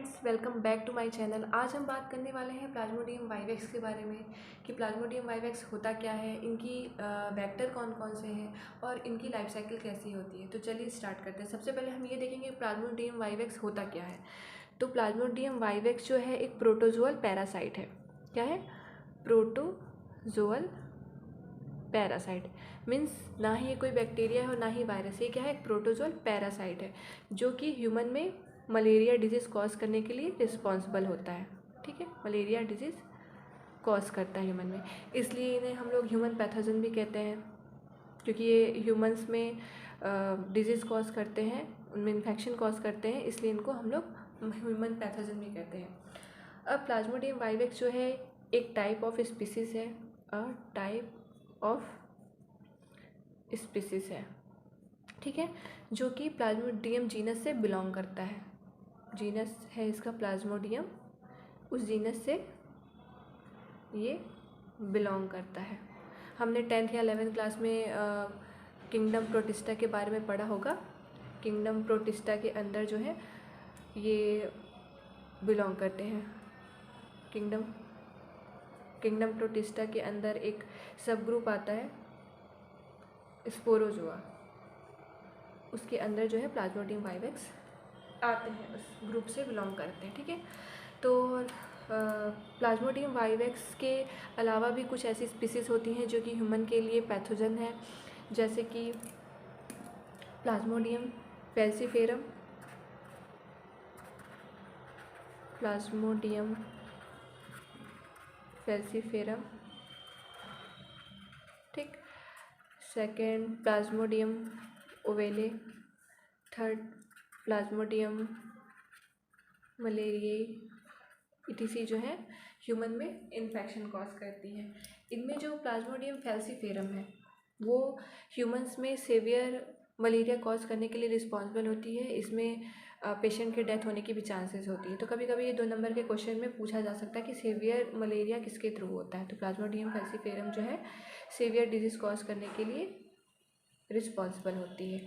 Friends, welcome back to my channel. आज हम बात करने वाले हैं प्लाज्मोडियम वाइवेक्स के बारे में कि प्लाज्मोडियम वाइवेक्स होता क्या है, इनकी वेक्टर कौन कौन से हैं और इनकी लाइफ साइकिल कैसी होती है। तो चलिए स्टार्ट करते हैं। सबसे पहले हम ये देखेंगे प्लाज्मोडियम वाइवेक्स होता क्या है। तो प्लाज्मोडियम वाइवेक्स जो है एक प्रोटोजोअल पैरासाइट है। क्या है? प्रोटोजोअल पैरासाइट मीन्स ना ही ये कोई बैक्टीरिया है और ना ही वायरस। ये क्या है? एक प्रोटोजोअल पैरासाइट है जो कि ह्यूमन में मलेरिया डिजीज़ कॉज करने के लिए रिस्पॉन्सिबल होता है। ठीक है, मलेरिया डिजीज़ कॉज करता है ह्यूमन में, इसलिए इन्हें हम लोग ह्यूमन पैथोजन भी कहते हैं, क्योंकि ये ह्यूमंस में डिजीज़ कॉज करते हैं, उनमें इन्फेक्शन कॉज करते हैं, इसलिए इनको हम लोग ह्यूमन पैथोजन भी कहते हैं। अब प्लाज्मोडियम वाइवेक्स जो है एक टाइप ऑफ स्पीसीज़ है, टाइप ऑफ स्पीसीज़ है। ठीक है, जो कि प्लाज्मोडियम जीनस से बिलोंग करता है। जीनस है इसका प्लाज्मोडियम, उस जीनस से ये बिलोंग करता है। हमने 10th या 11th क्लास में किंगडम प्रोटिस्टा के बारे में पढ़ा होगा। किंगडम प्रोटिस्टा के अंदर जो है ये बिलोंग करते हैं। किंगडम प्रोटिस्टा के अंदर एक सब ग्रुप आता है स्पोरोजोआ, उसके अंदर जो है प्लाज्मोडियम वाइवेक्स आते हैं, उस ग्रुप से बिलोंग करते हैं। ठीक है, तो प्लाज्मोडियम वाइवेक्स के अलावा भी कुछ ऐसी स्पीसीज़ होती हैं जो कि ह्यूमन के लिए पैथोजन है, जैसे कि प्लाज्मोडियम फैल्सीफेरम, ठीक। Second plasmodium ovale, third plasmodium मलेरियाई etc जो है ह्यूमन में इन्फेक्शन कॉज करती है। इनमें जो प्लाज्मोडियम फैल्सीफेरम है वो ह्यूमंस में सीवियर मलेरिया कॉज करने के लिए रिस्पॉन्सिबल होती है। इसमें पेशेंट के डेथ होने की भी चांसेस होती है। तो कभी कभी ये 2 नंबर के क्वेश्चन में पूछा जा सकता है कि सीवियर मलेरिया किसके थ्रू होता है। तो प्लाज्मोडियम फैल्सीफेरम जो है सीवियर डिजीज़ कॉज करने के लिए रिस्पॉन्सिबल होती है।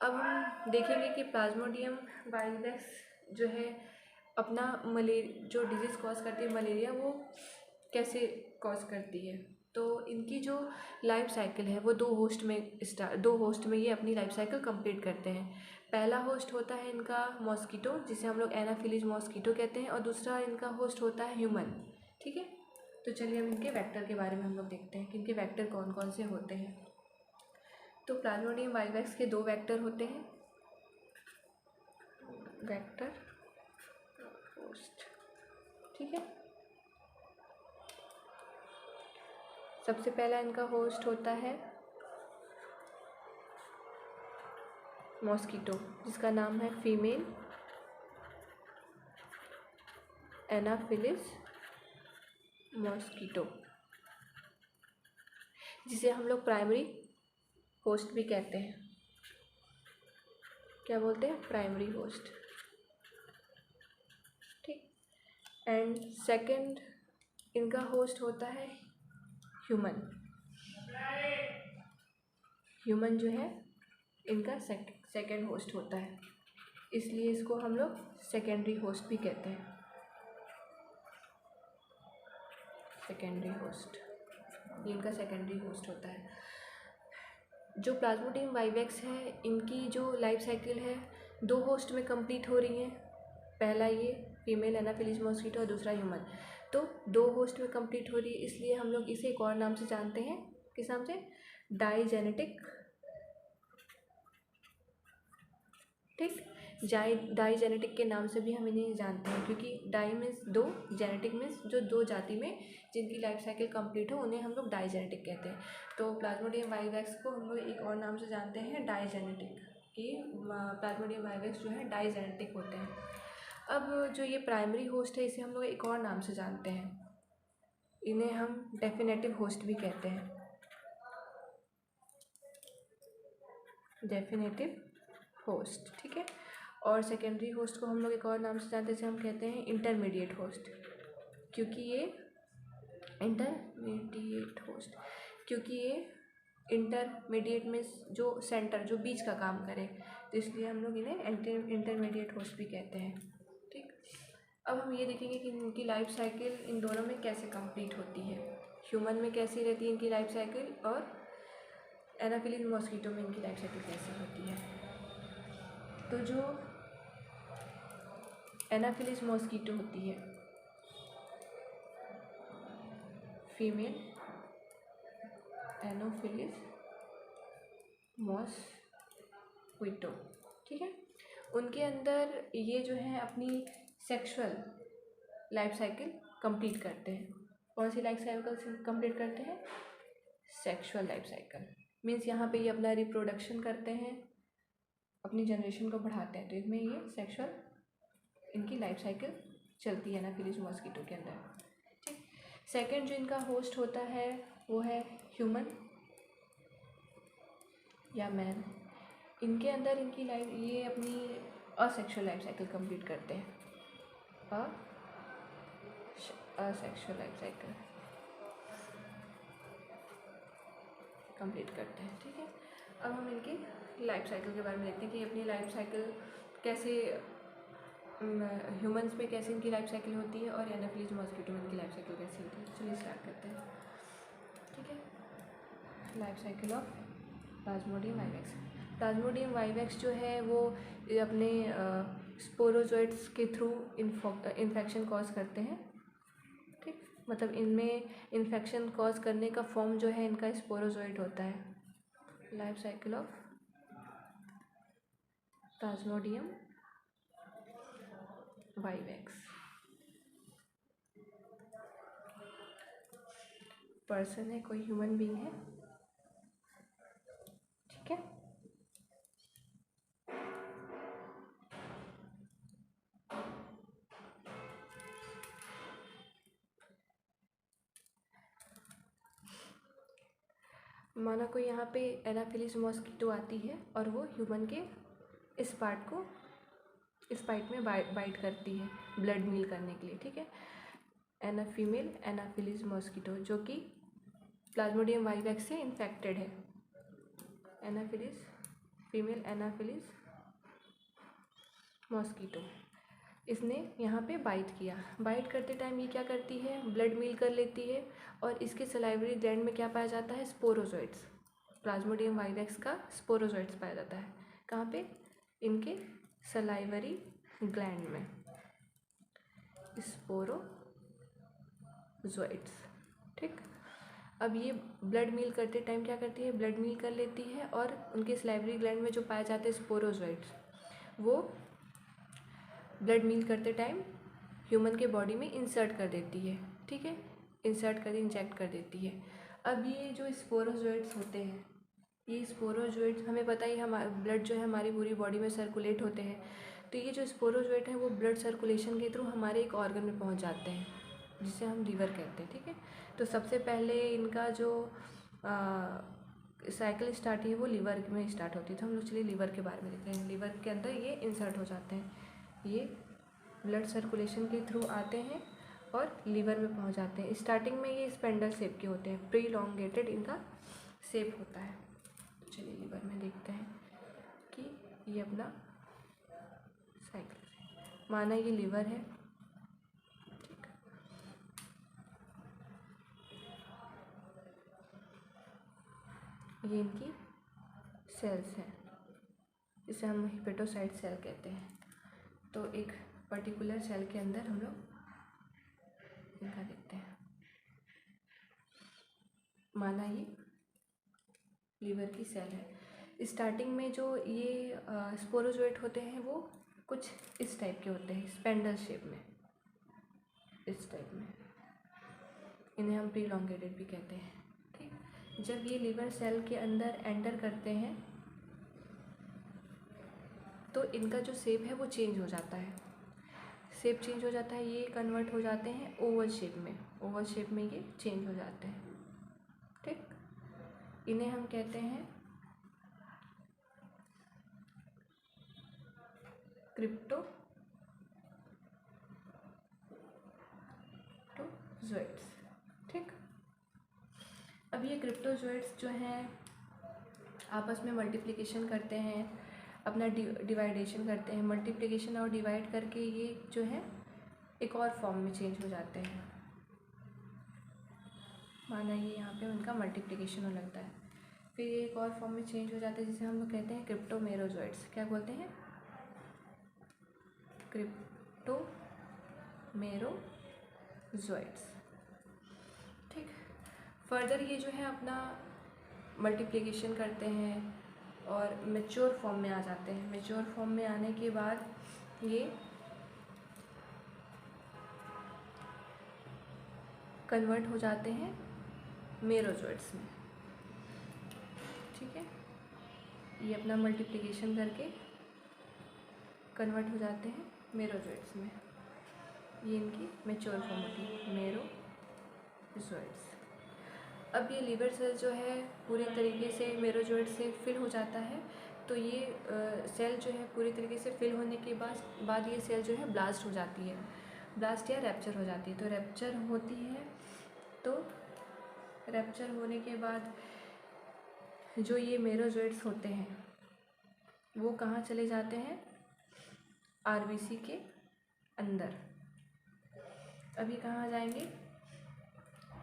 अब हम देखेंगे कि प्लाज्मोडियम वाइवेक्स जो है अपना जो डिजीज़ कॉज करती है मलेरिया, वो कैसे कॉज करती है। तो इनकी जो लाइफ साइकिल है वो 2 होस्ट में ये अपनी लाइफ साइकिल कंप्लीट करते हैं। पहला होस्ट होता है इनका मॉस्किटो, जिसे हम लोग एनाफिलीज मॉस्किटो कहते हैं, और दूसरा इनका होस्ट होता है ह्यूमन। ठीक है, तो चलिए हम इनके वेक्टर के बारे में हम लोग देखते हैं कि इनके वेक्टर कौन कौन से होते हैं। तो प्लाज्मोडियम वाइवेक्स के 2 वेक्टर होते हैं, वेक्टर होस्ट। ठीक है, सबसे पहला इनका होस्ट होता है मॉस्किटो, जिसका नाम है फीमेल एनाफिलिस मॉस्किटो, जिसे हम लोग प्राइमरी होस्ट भी कहते हैं। क्या बोलते हैं? Primary host. ठीक, एंड सेकंड इनका होस्ट होता है ह्यूमन जो है इनका सेकंड होस्ट होता है, इसलिए इसको हम लोग सेकेंडरी होस्ट भी कहते हैं। सेकेंडरी होस्ट, ये इनका सेकेंडरी होस्ट होता है। जो प्लाज्मोडियम वाइवेक्स है इनकी जो लाइफ साइकिल है 2 होस्ट में कंप्लीट हो रही है। पहला ये फीमेल एनाफिलिस मॉस्किटो और दूसरा ह्यूमन। तो 2 होस्ट में कंप्लीट हो रही है, इसलिए हम लोग इसे एक और नाम से जानते हैं। किस नाम से? डाइजेनेटिक। ठीक, डाइजेनेटिक के नाम से भी हम इन्हें जानते हैं, क्योंकि डाई मीन्स 2, जेनेटिक मीन्स जो 2 जाति में जिनकी लाइफ साइकिल कंप्लीट हो उन्हें हम लोग डाइजेनेटिक कहते हैं। तो प्लाज्मोडियम वाइवेक्स को हम लोग एक और नाम से जानते हैं, डाइजेनेटिक, कि प्लाज्मोडियम वाइवेक्स जो है डाइजेनेटिक होते हैं। अब जो ये प्राइमरी होस्ट है इसे हम लोग एक और नाम से जानते हैं, इन्हें हम डेफिनेटिव होस्ट भी कहते हैं। Definitive host. ठीक है, और सेकेंडरी होस्ट को हम लोग एक और नाम से जानते हैं, जिसे हम कहते हैं इंटरमीडिएट होस्ट, क्योंकि ये इंटरमीडिएट में जो सेंटर, जो बीच का काम करे, तो इसलिए हम लोग इन्हें इंटरमीडिएट होस्ट भी कहते हैं। ठीक, अब हम ये देखेंगे कि इनकी लाइफ साइकिल इन दोनों में कैसे कंप्लीट होती है। ह्यूमन में कैसी रहती है इनकी लाइफ साइकिल, और एनाफिलीज मॉस्किटो में इनकी लाइफ साइकिल कैसी होती है। तो जो एनाफिलीज मॉस्किटो होती है, फीमेल एनोफिलिस मॉस्किटो, ठीक है, उनके अंदर ये जो है अपनी सेक्सुअल लाइफ साइकिल कंप्लीट करते हैं। कौन सी लाइफ साइकिल कंप्लीट करते हैं? Sexual life cycle. मीन्स यहाँ पे ये अपना रिप्रोडक्शन करते हैं, अपनी जनरेशन को बढ़ाते हैं, तो इसमें ये सेक्सुअल इनकी लाइफ साइकिल चलती है एनाफिलीज मॉस्किटो के अंदर, ठीक। सेकंड जो इनका होस्ट होता है वो है ह्यूमन या मैन। इनके अंदर इनकी लाइफ, ये अपनी असेक्सुअल लाइफ साइकिल कंप्लीट करते हैं, असेक्सुअल लाइफ साइकिल कंप्लीट करते हैं, ठीक है। अब हम इनकी लाइफ साइकिल के बारे में देखते हैं कि अपनी लाइफ साइकिल कैसे ह्यूमंस में कैसे इनकी लाइफ साइकिल होती है और एनाफिलीज मॉस्किटो में इनकी लाइफ साइकिल कैसी होती है। चलिए स्टार्ट करते हैं, ठीक है। Life cycle of Plasmodium vivax. Plasmodium vivax जो है वो अपने स्पोरोजोइट्स के थ्रू इन्फेक्शन कॉज करते हैं, ठीक। मतलब इनमें इन्फेक्शन कॉज करने का फॉर्म जो है इनका स्पोरोजोइट होता है। Life cycle of Plasmodium vivax. Person है, कोई ह्यूमन बीइंग है, ठीक है। माना कोई यहाँ पे एनाफिलीज मॉस्किटो आती है और वो ह्यूमन के इस पार्ट में बाइट करती है ब्लड मील करने के लिए, ठीक है। फीमेल एनाफिलीज मॉस्किटो जो कि प्लाज्मोडियम वाइवेक्स से इन्फेक्टेड है। एनाफिलीज, फीमेल एनाफिलीज मॉस्किटो, इसने यहाँ पे बाइट किया। बाइट करते टाइम ये क्या करती है? ब्लड मील कर लेती है और इसके सलाइवरी ग्लैंड में क्या पाया जाता है? स्पोरोजोइट्स। प्लाज्मोडियम वाइवेक्स का स्पोरोजोइट्स पाया जाता है। कहाँ पे? इनके सलाइवरी ग्लैंड में स्पोरोजोइट्स, ठीक। अब ये ब्लड मील करते टाइम क्या करती है? ब्लड मील कर लेती है और उनके सलाइवरी ग्लैंड में जो पाए जाते हैं स्पोरोजोइट्स, वो ब्लड मील करते टाइम ह्यूमन के बॉडी में इंसर्ट कर देती है, ठीक है। इंसर्ट कर इंजेक्ट कर देती है। अब ये जो स्पोरोजोइट्स होते हैं, ये स्पोरोजोइट्स हमें पता ही, हमारा ब्लड जो है हमारी पूरी बॉडी में सर्कुलेट होते हैं, तो ये जो स्पोरोजोइट हैं वो ब्लड सर्कुलेशन के थ्रू हमारे एक ऑर्गन में पहुंच जाते हैं जिसे हम लीवर कहते हैं, ठीक है। तो सबसे पहले इनका जो साइकिल स्टार्ट है वो लीवर में स्टार्ट होती है। तो हम लोग चलिए लीवर के बारे में देखते हैं। लीवर के अंदर ये इंसर्ट हो जाते हैं, ये ब्लड सर्कुलेशन के थ्रू आते हैं और लीवर में पहुंच जाते हैं। स्टार्टिंग में ये स्पेंडल शेप के होते हैं, प्रीलॉन्गेटेड इनका शेप होता है। तो चलिए लीवर में देखते हैं कि ये अपना साइकिल, माना ये लीवर है, ठीक। ये इनकी सेल्स हैं, इसे हम हेपेटोसाइट सेल कहते हैं। तो एक पर्टिकुलर सेल के अंदर हम लोग इनका देखते हैं। माना ये लीवर की सेल है। स्टार्टिंग में जो ये स्पोरोजोइट होते हैं वो कुछ इस टाइप के होते हैं, स्पेंडल शेप में, इस टाइप में। इन्हें हम प्रीलॉन्गेटेड भी कहते हैं, ठीक। जब ये लीवर सेल के अंदर एंटर करते हैं तो इनका जो शेप है वो चेंज हो जाता है। शेप चेंज हो जाता है, ये कन्वर्ट हो जाते हैं ओवल शेप में। ओवल शेप में ये चेंज हो जाते हैं, ठीक। इन्हें हम कहते हैं क्रिप्टोजोइट्स, ठीक। अब ये क्रिप्टोजोइट्स जो हैं आपस में मल्टीप्लिकेशन करते हैं, अपना डिवाइडेशन करते हैं। मल्टीप्लिकेशन और डिवाइड करके ये जो है एक और फॉर्म में चेंज हो जाते हैं। माना ये यहाँ पे उनका मल्टीप्लिकेशन हो लगता है, फिर ये एक और फॉर्म में चेंज हो जाता है जिसे हम लोग कहते हैं क्रिप्टोमेरोजोइड्स। क्या बोलते हैं? क्रिप्टोमेरोजोइड्स। ठीक। फर्दर ये जो है अपना मल्टीप्लिकेशन करते हैं और मैच्योर फॉर्म में आ जाते हैं। मैच्योर फॉर्म में आने के बाद ये कन्वर्ट हो जाते हैं मेरोजोइड्स में। ठीक है, ये अपना मल्टीप्लिकेशन करके कन्वर्ट हो जाते हैं मेरोजोइड्स में। ये इनकी मैच्योर फॉर्म होती है, मेरोजोइड्स। अब ये लीवर सेल जो है पूरे तरीके से मेरोजोइड से फिल हो जाता है, तो ये सेल जो है पूरी तरीके से फिल होने के बाद ये सेल जो है ब्लास्ट हो जाती है, ब्लास्ट या रैप्चर हो जाती है। तो रैप्चर होती है, तो रैप्चर होने के बाद जो ये मेरोजोइड्स होते हैं वो कहाँ चले जाते हैं? आरबीसी के अंदर। अभी कहाँ जाएंगे?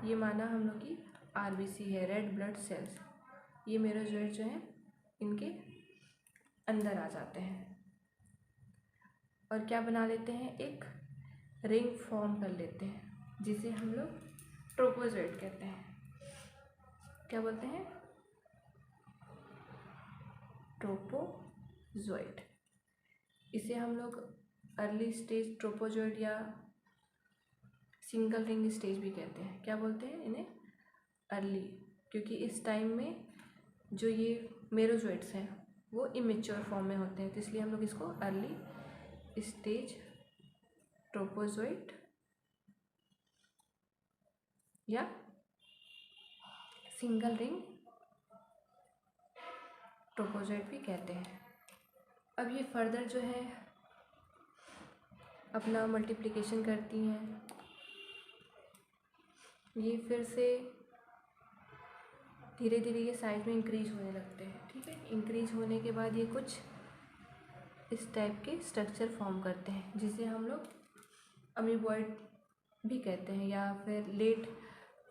ये माना हम लोग की आरबीसी है, रेड ब्लड सेल्स। ये मेरोजोइड जो हैं इनके अंदर आ जाते हैं और क्या बना लेते हैं? एक रिंग फॉर्म कर लेते हैं जिसे हम लोग ट्रोपोजोइड कहते हैं। क्या बोलते हैं? ट्रोपोजोइड। इसे हम लोग अर्ली स्टेज ट्रोपोजोइड या सिंगल रिंग स्टेज भी कहते हैं। क्या बोलते हैं इन्हें? अर्ली, क्योंकि इस टाइम में जो ये मेरोजोइड्स हैं वो इमेच्योर फॉर्म में होते हैं, तो इसलिए हम लोग इसको अर्ली स्टेज ट्रोपोजोइड या सिंगल रिंग ट्रोपोजोइड भी कहते हैं। अब ये फर्दर जो है अपना मल्टीप्लिकेशन करती हैं, ये फिर से धीरे धीरे ये साइज में इंक्रीज होने लगते हैं। ठीक है, इंक्रीज होने के बाद ये कुछ इस टाइप के स्ट्रक्चर फॉर्म करते हैं जिसे हम लोग अमीबॉइड भी कहते हैं या फिर लेट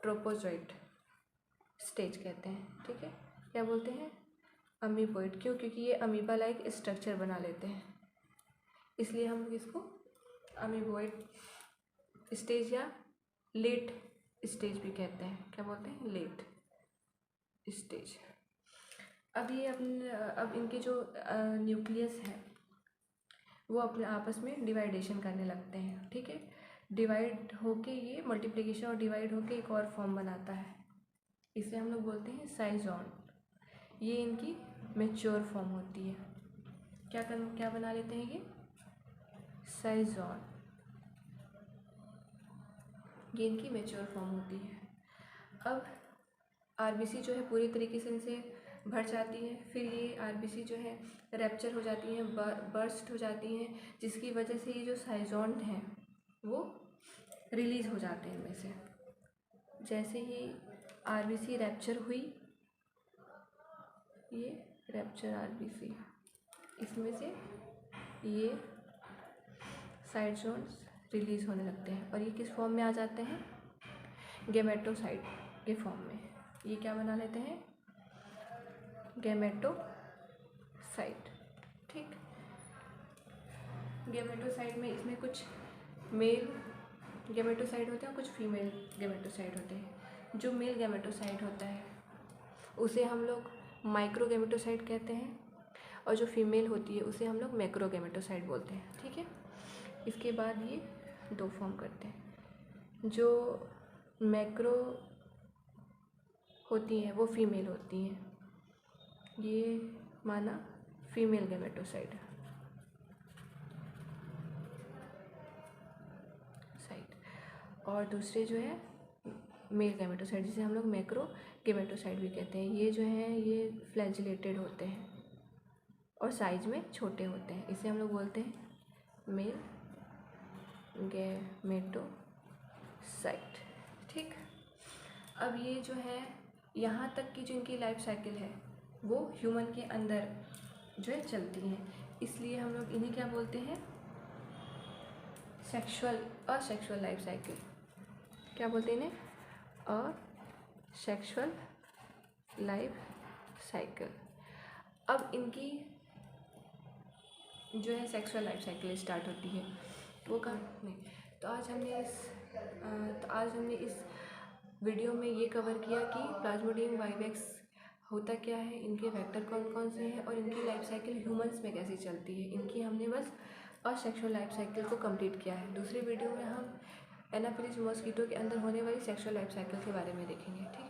ट्रोपोजोइड स्टेज कहते हैं। ठीक है, क्या बोलते हैं? अमीबॉइड। क्यों? क्योंकि ये अमीबा लाइक स्ट्रक्चर बना लेते हैं, इसलिए हम लोग इसको अमीबॉइड स्टेज या लेट स्टेज भी कहते हैं। क्या बोलते हैं? Late stage. अब ये अब इनके जो न्यूक्लियस है वो अपने आपस में डिवाइडेशन करने लगते हैं। ठीक है, डिवाइड होके ये मल्टीप्लिकेशन और डिवाइड होके एक और फॉर्म बनाता है, इसे हम लोग बोलते हैं साइजोन। ये इनकी मैच्योर फॉर्म होती है। क्या बना लेते हैं ये? साइजोन। ये इनकी मैच्योर फॉर्म होती है। अब आरबीसी जो है पूरी तरीके से इनसे भर जाती है, फिर ये आरबीसी जो है रैप्चर हो जाती हैं, बर्स्ट हो जाती हैं, जिसकी वजह से ये जो साइजोन हैं वो रिलीज़ हो जाते हैं इनमें से। जैसे ही आरबीसी रैप्चर हुई, ये रैप्चर आरबीसी, इसमें से ये साइजोन्स रिलीज़ होने लगते हैं और ये किस फॉर्म में आ जाते हैं? गैमेटोसाइट के फॉर्म में। ये क्या बना लेते हैं? गैमेटोसाइट। ठीक, गैमेटोसाइट में इसमें कुछ मेल गैमेटोसाइट होते हैं और कुछ फीमेल गैमेटोसाइट होते हैं। जो मेल गैमेटोसाइट होता है उसे हम लोग माइक्रो गैमेटोसाइट कहते हैं और जो फीमेल होती है उसे हम लोग मैक्रो गैमेटोसाइट बोलते हैं। ठीक है, इसके बाद ये दो फॉर्म करते हैं। जो मैक्रो होती हैं वो फीमेल होती हैं, ये माना फीमेल गैमेटोसाइट और दूसरे जो है मेल गैमेटोसाइट जिसे हम लोग मैक्रो गैमेटोसाइट भी कहते हैं। ये जो हैं ये फ्लैजिलेटेड होते हैं और साइज में छोटे होते हैं, इसे हम लोग बोलते हैं मेल गैमेटोसाइट। ठीक, अब ये जो है यहाँ तक की जो इनकी लाइफ साइकिल है वो ह्यूमन के अंदर जो है चलती हैं, इसलिए हम लोग इन्हें क्या बोलते हैं? असेक्सुअल लाइफ साइकिल, क्या बोलते हैं इन्हें? Asexual life cycle. अब इनकी जो है सेक्सुअल लाइफ साइकिल स्टार्ट होती है वो कहाँ नहीं। तो आज हमने इस वीडियो में ये कवर किया कि प्लाज्मोडियम वाइवेक्स होता क्या है, इनके वेक्टर कौन कौन से हैं और इनकी लाइफ साइकिल ह्यूमंस में कैसे चलती है। इनकी हमने बस असेक्सुअल लाइफ साइकिल को कंप्लीट किया है। दूसरी वीडियो में हम एनाफिलिस मॉस्किटो के अंदर होने वाली सेक्सुअल लाइफ साइकिल के बारे में देखेंगे। ठीक।